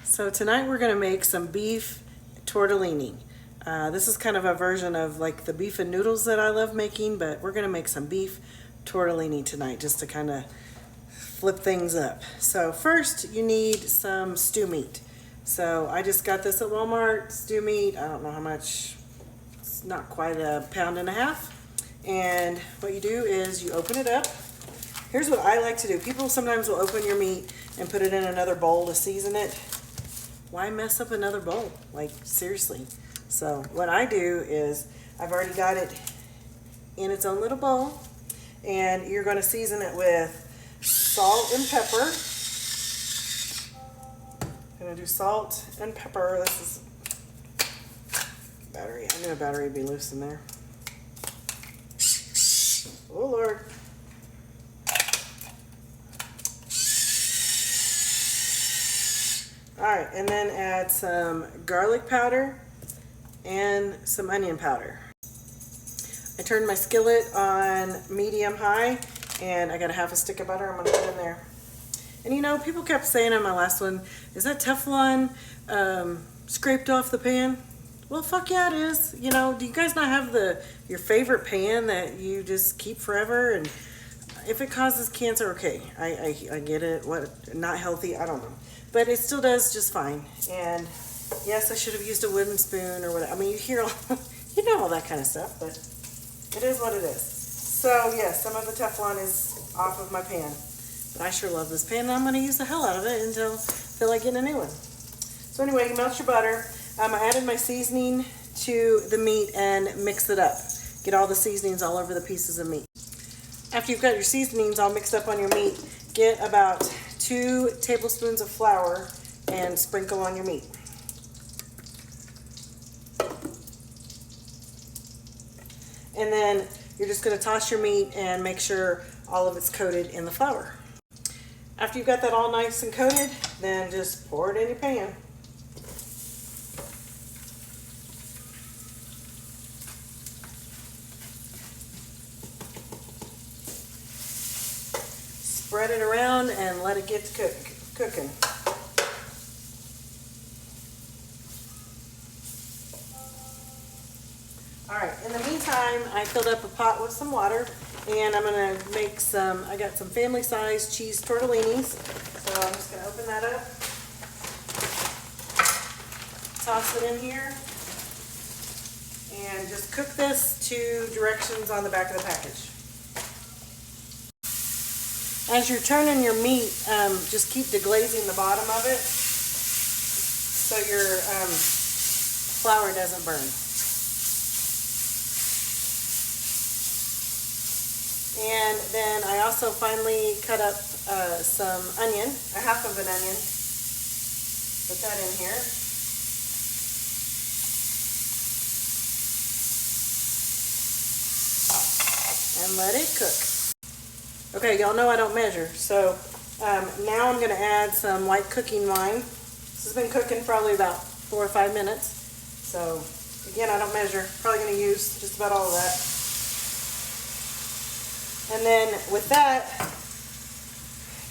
So tonight we're going to make some beef tortellini. This is kind of a version of like the beef and noodles that I love making, but we're going to make some beef tortellini tonight just to kind of flip things up. So first you need some stew meat. So I just got this at Walmart, stew meat. I don't know how much, it's not quite a pound and a half. And what you do is you open it up. Here's what I like to do. People sometimes will open your meat and put it in another bowl to season it. Why mess up another bowl? Like, seriously. So what I do is I've already got it in its own little bowl, and you're going to season it with salt and pepper. I'm going to do salt and pepper. This is battery. I knew a battery would be loose in there. Oh Lord. Alright, and then add some garlic powder and some onion powder. I turned my skillet on medium-high, and I got a half a stick of butter I'm going to put in there. And you know, people kept saying on my last one, is that Teflon scraped off the pan? Well, fuck yeah, it is. You know, do you guys not have your favorite pan that you just keep forever? And if it causes cancer, okay, I get it. What, not healthy, I don't know. But it still does just fine. And yes, I should have used a wooden spoon or whatever. I mean, you know all that kind of stuff, but it is what it is. So yes, some of the Teflon is off of my pan. But I sure love this pan, and I'm going to use the hell out of it until I feel like getting a new one. So anyway, you melt your butter. I added my seasoning to the meat and mix it up. Get all the seasonings all over the pieces of meat. After you've got your seasonings all mixed up on your meat, get about 2 tablespoons of flour and sprinkle on your meat. And then you're just going to toss your meat and make sure all of it's coated in the flour. After you've got that all nice and coated, then just pour it in your pan. Spread it around and let it get to cooking. Alright, in the meantime, I filled up a pot with some water, and I'm going to make I got some family size cheese tortellinis. So I'm just going to open that up, toss it in here, and just cook this to directions on the back of the package. As you're turning your meat, just keep deglazing the bottom of it so your flour doesn't burn. And then I also finally cut up some onion, a half of an onion. Put that in here. And let it cook. Okay, y'all know I don't measure, so now I'm going to add some white cooking wine. This has been cooking probably about 4 or 5 minutes. So again, I don't measure. Probably going to use just about all of that. And then with that,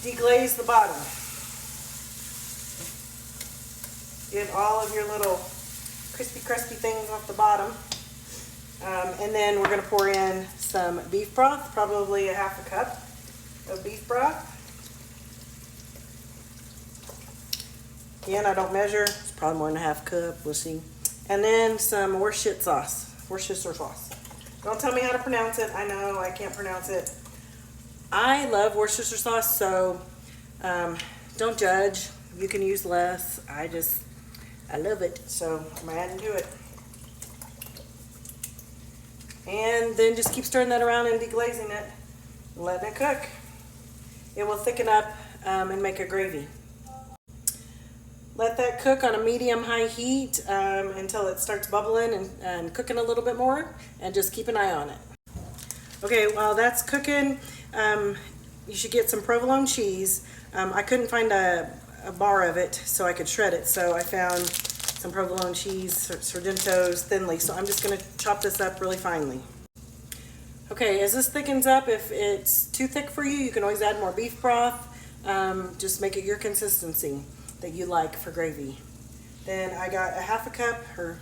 deglaze the bottom. Get all of your little crispy things off the bottom. And then we're going to pour in some beef broth, probably a half a cup of beef broth. Again, I don't measure. It's probably more than a half cup. We'll see. And then some Worcestershire sauce. Don't tell me how to pronounce it. I know I can't pronounce it. I love Worcestershire sauce, so don't judge. You can use less. I love it, so I'm adding to it. And then just keep stirring that around and deglazing it and letting it cook. It will thicken up and make a gravy. Let that cook on a medium-high heat until it starts bubbling and cooking a little bit more, and just keep an eye on it. Okay, while that's cooking, you should get some provolone cheese. I couldn't find a bar of it so I could shred it, so I found some provolone cheese, sordentos, thinly. So I'm just going to chop this up really finely. Okay, as this thickens up, if it's too thick for you, you can always add more beef broth. Just make it your consistency. that you like for gravy. Then I got a half a cup, or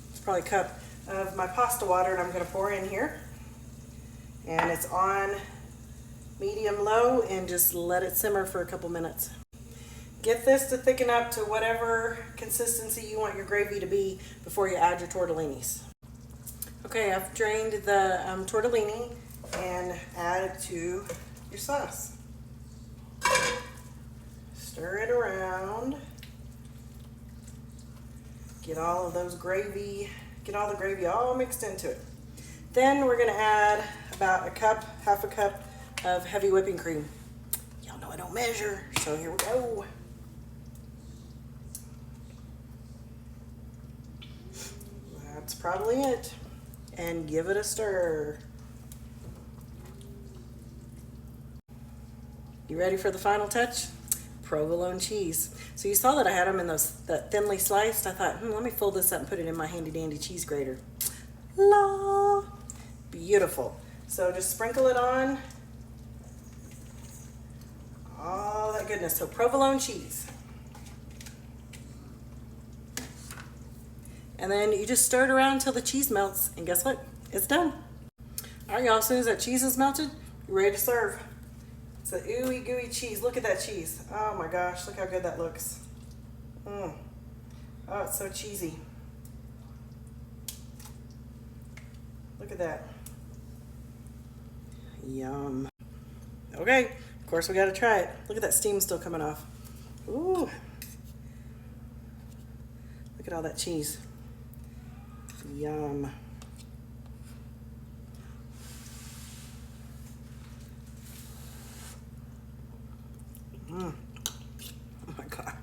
it's probably a cup, of my pasta water, and I'm going to pour in here. And it's on medium low, and just let it simmer for a couple minutes. Get this to thicken up to whatever consistency you want your gravy to be before you add your tortellinis. Okay, I've drained the tortellini and add it to your sauce. Stir it around. Get all of those gravy, get all the gravy all mixed into it. Then we're gonna add about a cup, half a cup of heavy whipping cream. Y'all know I don't measure, so here we go. That's probably it. And give it a stir. You ready for the final touch? Provolone cheese. So you saw that I had them in that thinly sliced. I thought, let me fold this up and put it in my handy dandy cheese grater. La! Beautiful. So just sprinkle it on. All that goodness. So provolone cheese. And then you just stir it around until the cheese melts. And guess what? It's done. All right, y'all. As soon as that cheese is melted, you're ready to serve. It's a ooey gooey cheese. Look at that cheese. Oh my gosh, look how good that looks. Oh, it's so cheesy. Look at that. Yum. Okay, of course we gotta try it. Look at that steam still coming off. Ooh. Look at all that cheese. Yum. Oh my God.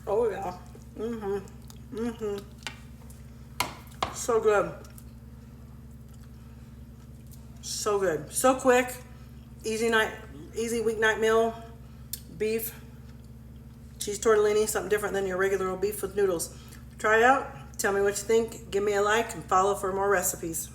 Oh yeah. So good. So good. So quick. Easy weeknight meal. Beef. Cheese tortellini, something different than your regular old beef with noodles. Try it out. Tell me what you think. Give me a like and follow for more recipes.